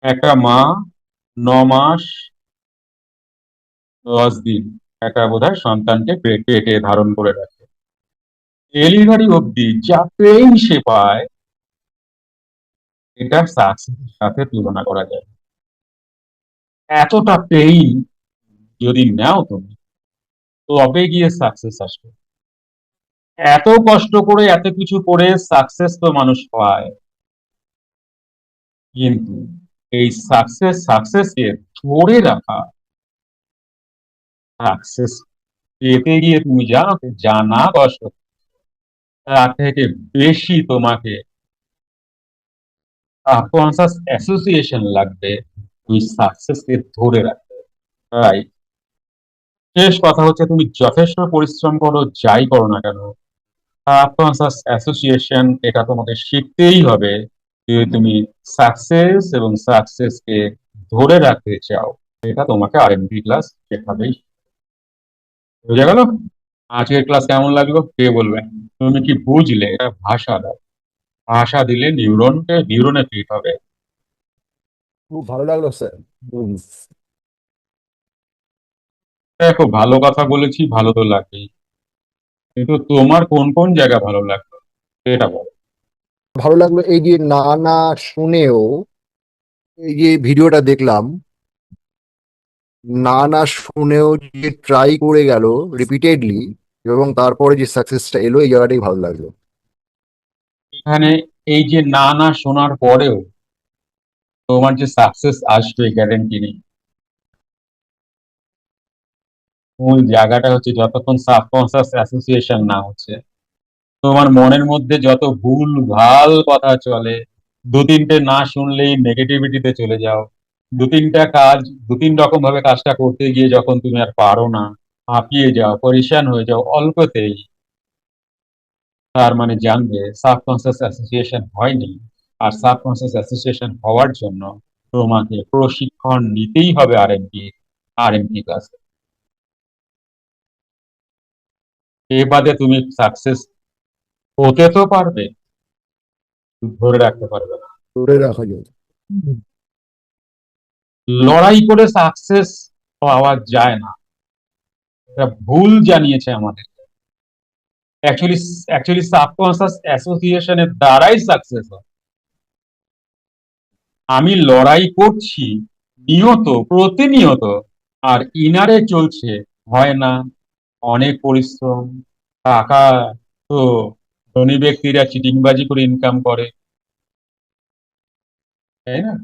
একটা মা 9 মাস 10 দিন একটা বোধহয় সন্তানকে পেটে ধারণ করে রাখে। ডেলিভারি অবধি যা পেইন সে পায়, এটা সাকসেসের সাথে তুলনা করা যায় না। এতটা পেইন যদি নাও তুমি, তবে গিয়ে সাকসেস আসবে। এত কষ্ট করে এত কিছু করে সাকসেস তো মানুষ পায়, কিন্তু এই সাকসেসকে ধরে রাখা, সাকসেস পেতে গিয়ে তুমি জানো তো জানা কষ্ট, তার থেকে বেশি তোমাকে সাবকনসিয়াস অ্যাসোসিয়েশন লাগবে তুমি সাকসেসকে ধরে রাখতে। তাই শেষ কথা হচ্ছে, তুমি যথেষ্ট পরিশ্রম করো, যাই করো না কেন, সাবকনসিয়াস অ্যাসোসিয়েশন এটা তোমাকে শিখতেই হবে। যদি তুমি সাকসেস এবং সাকসেসকে ধরে রাখতে চাও, এটা তোমাকে আরএমপি ক্লাস শেখাবেই। বুঝে গেল? আজকের ক্লাস কেমন লাগলো কে বলবে? তুমি কি বুঝলে? এটা ভাষা দাও, ভাষা দিলে নিউরনে ফিট হবে। খুব ভালো লাগলো স্যার। দেখো, ভালো কথা বলেছি, ভালো তো লাগবেই, কিন্তু তোমার কোন কোন জায়গা ভালো লাগলো সেটা বলো। ভালো লাগলো এই যে না না শুনেও এই যে ভিডিওটা দেখলাম, না না শুনেও যে ট্রাই করে গেল রিপিটেডলি, এবং তারপরে যে সাকসেসটা এলো, এই জায়গাটাই ভালো লাগলো। এখানে এই যে না না শোনার পরেও তোমার যে সাকসেস আসবে গ্যারেন্টি নেই। মূল জায়গাটা হচ্ছে, যতক্ষণ সাবকনসিয়াস অ্যাসোসিয়েশন না হচ্ছে, তোমার মনের মধ্যে যত ভুল ভাল কথা চলে, 2-3টে না শুনলেই নেগেটিভিটিতে চলে যাও, 2-3টা কাজ 2-3 রকম ভাবে কাজটা করতে গিয়ে যখন তুমি আর পারো না, হাঁপিয়ে যাও, পরিশান হয়ে যাও অল্পতেই, তার মানে জানবে সাবকনসিয়াস অ্যাসোসিয়েশন হয়নি। আর সাবকনসিয়াস অ্যাসোসিয়েশন হওয়ার জন্য তোমাকে প্রশিক্ষণ নিতেই হবে আরএমপি ক্লাসে। এ বাদে তুমি সাকসেস হতে তো পারবে, ধরে রাখতে পারবে না। ধরে রাখা যায়। লড়াই করে সাকসেস পাওয়া যায় না, এটা ভুল জানিয়েছে আমাদের। অ্যাকচুয়ালি অ্যাকচুয়ালি সাবকনসিয়াস অ্যাসোসিয়েশনের দ্বারাই সাকসেস হয়। আমি লড়াই করছি নিয়ত, প্রতিনিয়ত, আর ইনারে চলছে, হয় না, অনেক পরিশ্রম, টাকা তো ধনী ব্যক্তিরা চিটিংবাজি করে ইনকাম করে, তাই না?